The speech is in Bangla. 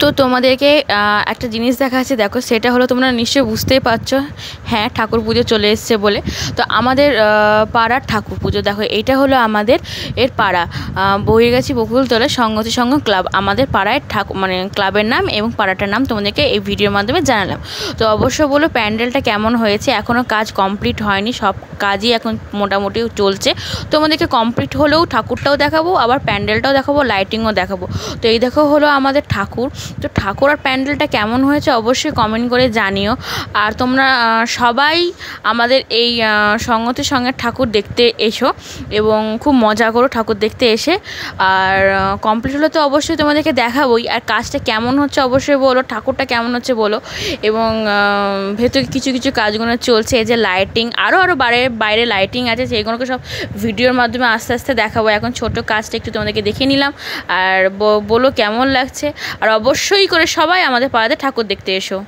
তো তোমাদেরকে একটা জিনিস দেখাচ্ছে, দেখো সেটা হলো তোমরা নিশ্চয়ই বুঝতেই পারছো, হ্যাঁ ঠাকুর পুজো চলে এসছে বলে। তো আমাদের পাড়ার ঠাকুর পুজো, দেখো এইটা হলো আমাদের পাড়া বহির্গাছি বকুলতলা সংগতি সংঘ ক্লাব, আমাদের পাড়ায় ঠাকুর মানে ক্লাবের নাম এবং পাড়াটার নাম তোমাদেরকে এই ভিডিওর মাধ্যমে জানালাম। তো অবশ্যই বলো প্যান্ডেলটা কেমন হয়েছে। এখনও কাজ কমপ্লিট হয়নি, সব কাজই এখন মোটামুটি চলছে। তোমাদেরকে কমপ্লিট হলেও ঠাকুরটাও দেখাবো, আবার প্যান্ডেলটাও দেখাবো, লাইটিংও দেখাবো। তো এই দেখো হলো আমাদের ঠাকুর। তো ঠাকুর আর প্যান্ডেলটা কেমন হয়েছে অবশ্যই কমেন্ট করে জানিও। আর তোমরা সবাই আমাদের এই সংগতির সঙ্গে ঠাকুর দেখতে এসো এবং খুব মজা করো ঠাকুর দেখতে এসে। আর কমপ্লিট হলে তো অবশ্যই তোমাদেরকে দেখাবোই। আর কাজটা কেমন হচ্ছে অবশ্যই বলো, ঠাকুরটা কেমন হচ্ছে বলো। এবং ভেতরে কিছু কিছু কাজগুলো চলছে, এই যে লাইটিং, আরও বাইরে লাইটিং আছে, সেইগুলোকে সব ভিডিওর মাধ্যমে আস্তে আস্তে দেখাবো। এখন ছোট কাজটা একটু তোমাদেরকে দেখে নিলাম। আর বলো কেমন লাগছে। আর অবশ্যই করে সবাই আমাদের পাড়াতে ঠাকুর দেখতে এসো।